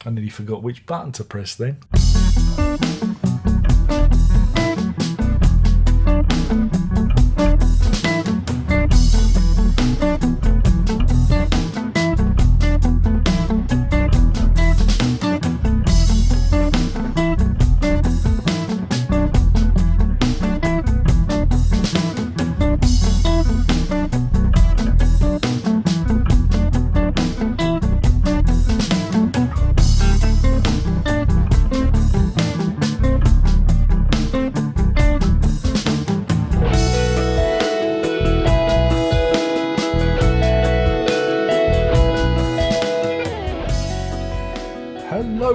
I nearly forgot which button to press then.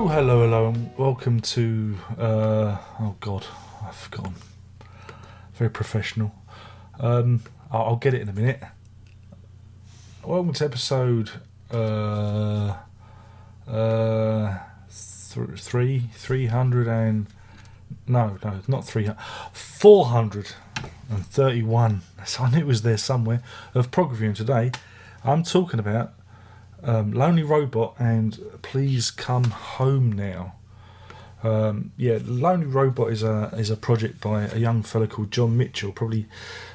Hello, and welcome to, oh God, I've forgotten. Very professional. I'll get it in a minute. Welcome to episode, 300 and, no, not 300, 431. I knew it was there somewhere, of Prog Review. Today I'm talking about Lonely Robot and Please Come Home Now. Lonely Robot is a project by a young fella called John Mitchell, probably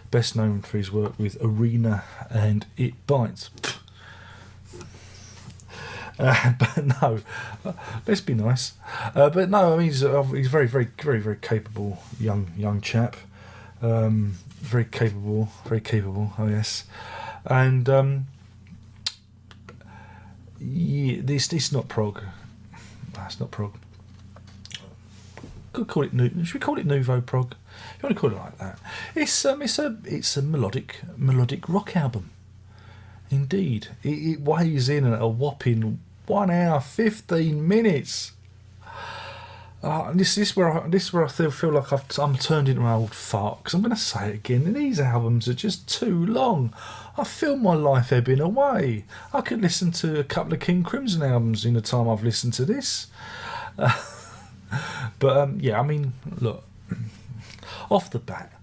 best known for his work with Arena and It Bites. But no, let's be nice. But no, I mean he's very capable young chap. Very capable. Oh yes, and. This not prog. That's not prog. Could call it new. Should we call it nouveau prog? If you want to call it like that. It's a melodic rock album. Indeed, it weighs in at a whopping 1 hour 15 minutes. This is where I feel like I'm turned into an old fart, because I'm going to say it again. These albums are just too long. I feel my life ebbing away. I could listen to a couple of King Crimson albums in the time I've listened to this. I mean, look, off the bat,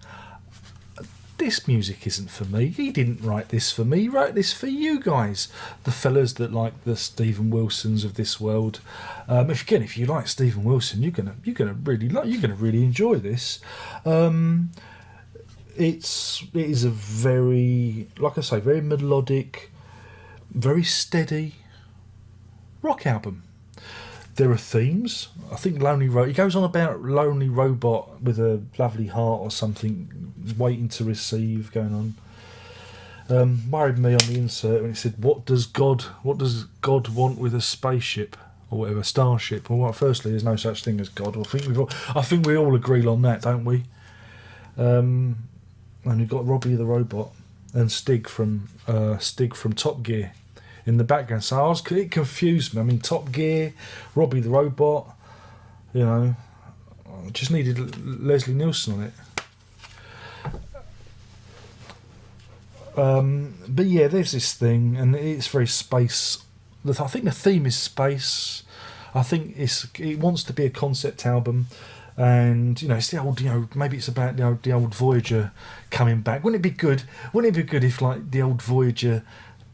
this music isn't for me. He didn't write this for me. He wrote this for you guys, the fellas that like the Stephen Wilsons of this world. If you like Stephen Wilson, you're gonna really enjoy this. It is a very, like I say, very melodic, very steady rock album. There are themes. I think he goes on about Lonely Robot with a lovely heart or something, waiting to receive, going on. Worried me on the insert when it said, what does God want with a spaceship or whatever, starship? Well, firstly, there's no such thing as God. I think we all agree on that, don't we? And you've got Robbie the Robot and Stig from Top Gear in the background. So it confused me. I mean, Top Gear, Robbie the Robot, I just needed Leslie Nielsen on it. But yeah, there's this thing, and it's very space. I think the theme is space. I think it wants to be a concept album. And it's the old, maybe it's about the old Voyager coming back. Wouldn't it be good if like the old Voyager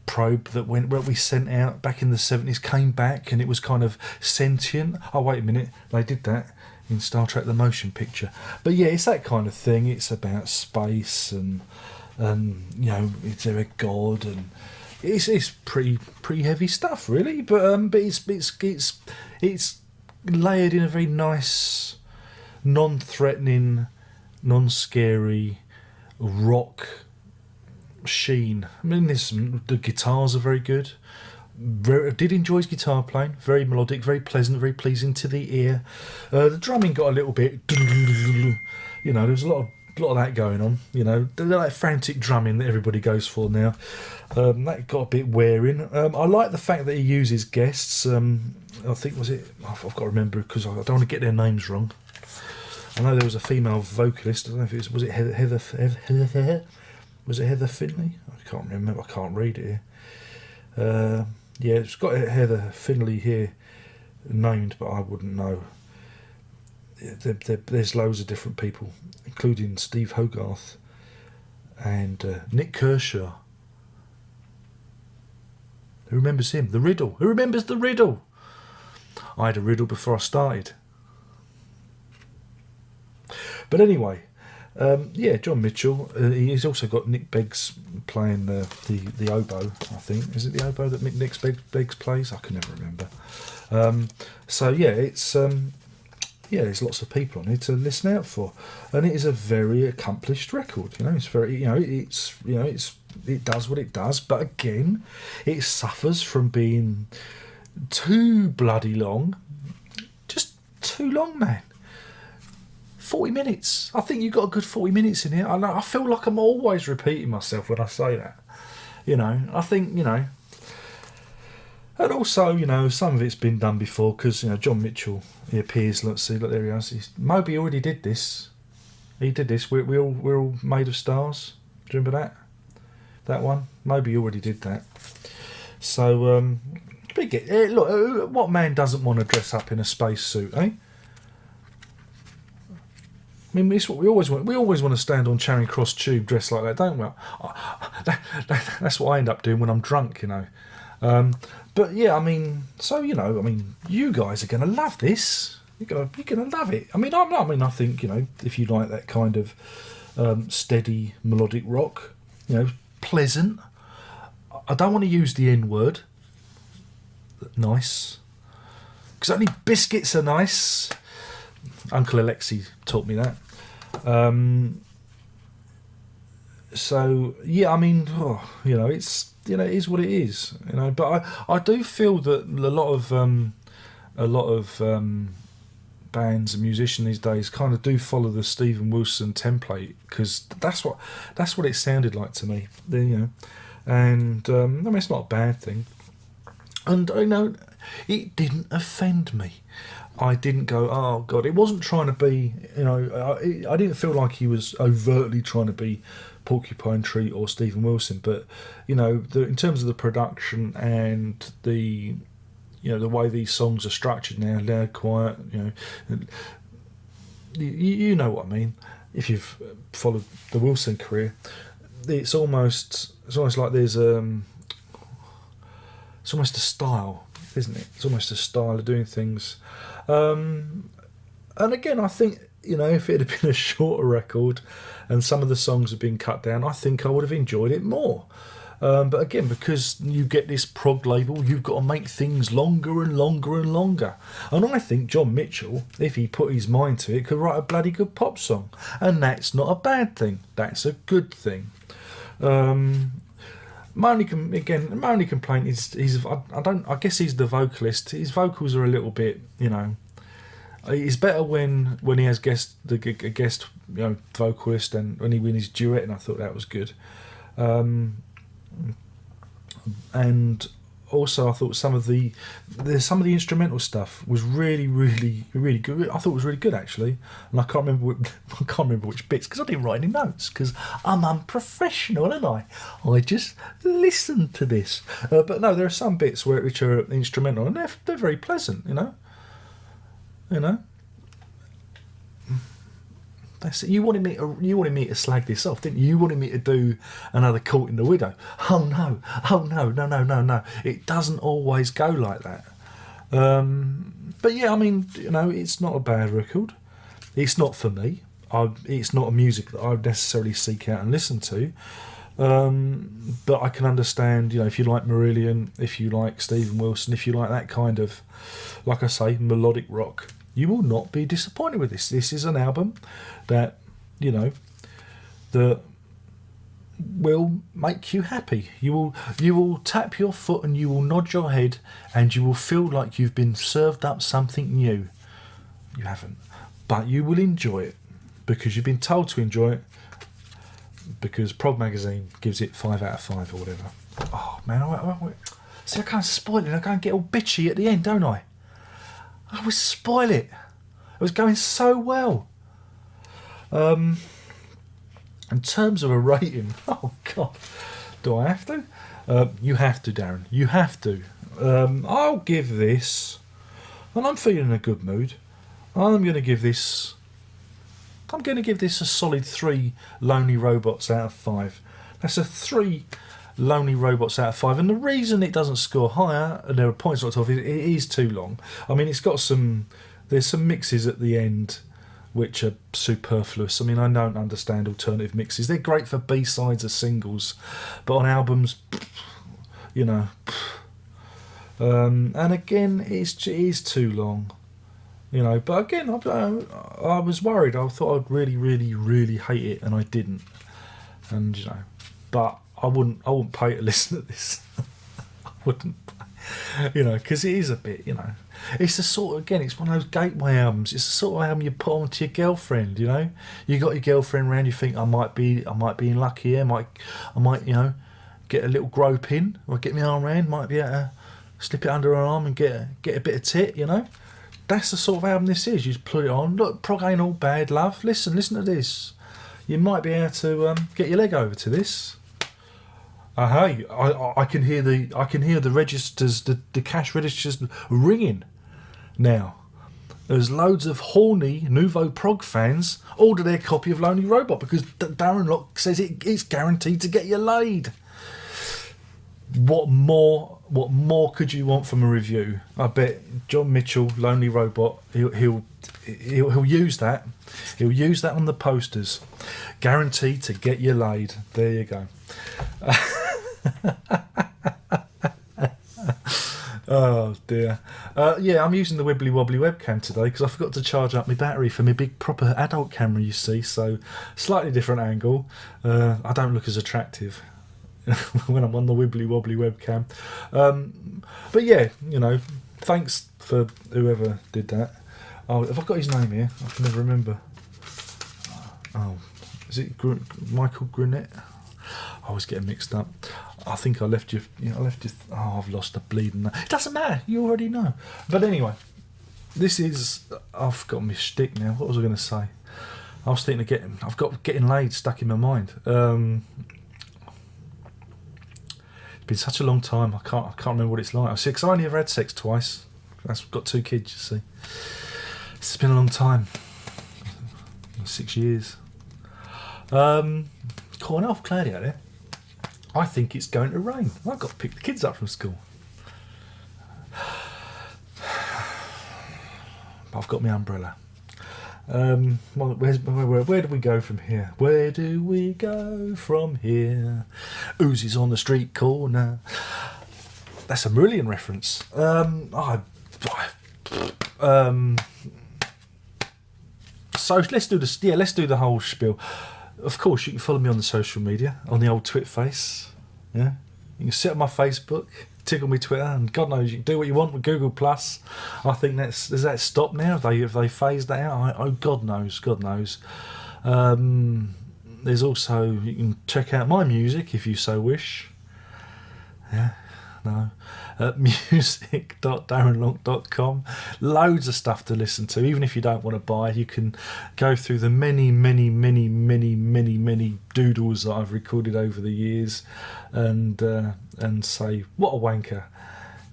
probe that we sent out back in the 70s came back and it was kind of sentient? Oh wait a minute, they did that in Star Trek: The Motion Picture. But yeah, it's that kind of thing. It's about space and is there a god, and it's pretty heavy stuff really. But it's layered in a very nice, non-threatening, non-scary rock sheen. I mean, the guitars are very good. I did enjoy his guitar playing. Very melodic, very pleasant, very pleasing to the ear. The drumming got a little bit, there's a lot of that going on. That frantic drumming that everybody goes for now. That got a bit wearing. I like the fact that he uses guests. I think I've got to remember because I don't want to get their names wrong. I know there was a female vocalist. I don't know if was it Heather was it Heather Finley? I can't remember. I can't read it here. It's got Heather Finley here named, but I wouldn't know. There's loads of different people, including Steve Hogarth and Nick Kershaw. Who remembers him? The Riddle. Who remembers the Riddle? I had a riddle before I started. But anyway, yeah, John Mitchell. He's also got Nick Beggs playing the oboe. I think, is it the oboe that Nick Beggs plays? I can never remember. So yeah, it's there's lots of people on here to listen out for, and it is a very accomplished record. It's very, it does what it does, but again, it suffers from being too bloody long. Just too long, man. 40 minutes. I think you've got a good 40 minutes in here. I feel like I'm always repeating myself when I say that. I think, and also, some of it's been done before because, John Mitchell, he appears, look, there he is. Moby already did this. He did this. We're all made of stars. Do you remember that one? Moby already did that. So, look, what man doesn't want to dress up in a spacesuit, eh? I mean, it's what we always want. We always want to stand on Charing Cross Tube dressed like that, don't we? That's what I end up doing when I'm drunk, But yeah, I mean, you guys are going to love this. You're going to love it. I think if you like that kind of steady melodic rock, pleasant. I don't want to use the N word. Nice, because only biscuits are nice. Uncle Alexi taught me that. So yeah, it's it is what it is, But I do feel that a lot of bands and musicians these days kind of do follow the Stephen Wilson template, because that's what it sounded like to me. And it's not a bad thing, and it didn't offend me. I didn't go, oh God, it wasn't trying to be, I didn't feel like he was overtly trying to be Porcupine Tree or Stephen Wilson, but, in terms of the production and the way these songs are structured now, loud, quiet, you know what I mean. If you've followed the Wilson career, it's almost like there's it's almost a style, isn't it? It's almost a style of doing things. And again, I think, if it had been a shorter record and some of the songs had been cut down, I think I would have enjoyed it more. But again, because you get this prog label, you've got to make things longer and longer and longer. And I think John Mitchell, if he put his mind to it, could write a bloody good pop song. And that's not a bad thing. That's a good thing. My only complaint is I guess he's the vocalist. His vocals are a little bit, It's better when he has a guest vocalist, and when he wins his duet, and I thought that was good. And also I thought some of the instrumental stuff was really, really, really good. I thought it was really good, actually, and I can't remember which bits, because I didn't write any notes, because I'm unprofessional, aren't I? I just listened to this. But no, there are some bits which are instrumental, and they're very pleasant, That's it. You wanted me to slag this off, didn't you? You wanted me to do another Courting the Widow. Oh no. It doesn't always go like that. But yeah, it's not a bad record. It's not for me. It's not a music that I would necessarily seek out and listen to. But I can understand, if you like Marillion, if you like Stephen Wilson, if you like that kind of, like I say, melodic rock, you will not be disappointed with this. This is an album that, that will make you happy. You will tap your foot and you will nod your head, and you will feel like you've been served up something new. You haven't, but you will enjoy it because you've been told to enjoy it, because Prog magazine gives it 5 out of 5 or whatever. Oh man, see, I can't spoil it. I can't get all bitchy at the end, don't I? I would spoil it. It was going so well. In terms of a rating, oh God, do I have to? You have to, Darren. You have to. I'll give this, and I'm feeling in a good mood. I'm going to give this a solid 3 Lonely Robots out of 5. That's a 3 Lonely Robots out of 5. And the reason it doesn't score higher, and there are points knocked off, it is too long. I mean, it's got there's some mixes at the end which are superfluous. I mean, I don't understand alternative mixes. They're great for B-sides or singles, but on albums, you know. And again, it is too long. You know, but again, I was worried. I thought I'd really, really, really hate it, and I didn't. And, you know, but I wouldn't pay to listen to this. I wouldn't, you know, because it is a bit, you know. It's the sort of, again, it's one of those gateway albums. It's the sort of album you put on to your girlfriend, you know. You got your girlfriend around, you think, I might be in luck here. I might, you know, get a little grope in, or get my arm around, might be able to slip it under her arm and get a bit of tit, you know. That's the sort of album this is. You just put it on. Look, prog ain't all bad, love. Listen to this. You might be able to get your leg over to this. Hey, I can hear the registers, the cash registers ringing now. There's loads of horny nouveau prog fans order their copy of Lonely Robot because Darren Lock says it's guaranteed to get you laid. What more could you want from a review? I bet John Mitchell, Lonely Robot, he'll use that. He'll use that on the posters. Guaranteed to get you laid. There you go. Oh dear. Yeah, I'm using the wibbly wobbly webcam today because I forgot to charge up my battery for my big proper adult camera, you see, so slightly different angle. I don't look as attractive when I'm on the wibbly wobbly webcam. But yeah, you know, thanks for whoever did that. Oh, have I got his name here? I can never remember. Oh, is it Michael Grunett? I always get mixed up. I think I left you. I left you. Oh, I've lost the bleeding. It doesn't matter. You already know. But anyway, this is. I've got my shtick now. What was I going to say? I was thinking of getting laid stuck in my mind. It's been such a long time. I can't remember what it's like. Because I only ever had sex twice. I've got 2 kids. You see, it's been a long time. 6 years. Calling off cloudy out there. I think it's going to rain. I've got to pick the kids up from school. I've got my umbrella. Where do we go from here? Where do we go from here? Uzi's on the street corner. That's a Marillion reference. So let's do this. Yeah, let's do the whole spiel. Of course, you can follow me on the social media, on the old Twitface. Yeah, you can sit on my Facebook, tickle me Twitter, and God knows you can do what you want with Google Plus. I think has that stopped now? Have they phased that out? God knows. There's also, you can check out my music if you so wish. Yeah. No, at music.darrenlonk.com. Loads of stuff to listen to. Even if you don't want to buy, you can go through the many doodles that I've recorded over the years and say, what a wanker,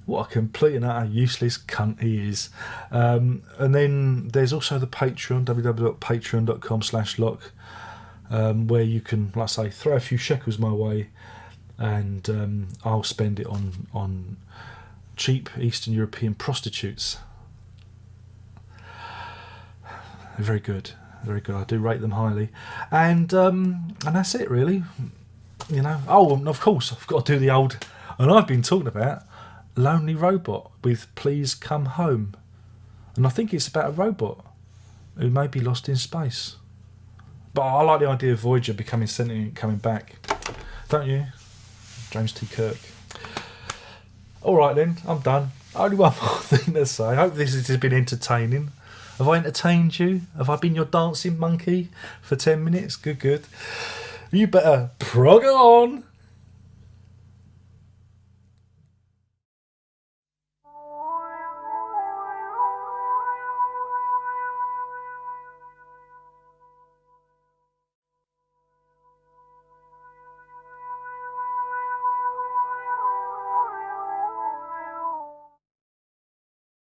what a complete and utter useless cunt he is. And then there's also the Patreon, www.patreon.com/lock, where you can, like I say, throw a few shekels my way, and I'll spend it on cheap Eastern European prostitutes. They're very good. I do rate them highly, and that's it really. You know. Oh, and of course I've got to do the old, and I've been talking about Lonely Robot with Please Come Home, and I think it's about a robot who may be lost in space. But I like the idea of Voyager becoming sentient, coming back. Don't you? James T. Kirk. Alright then, I'm done. Only one more thing to say. I hope this has been entertaining. Have I entertained you? Have I been your dancing monkey for 10 minutes? Good. You better prog on!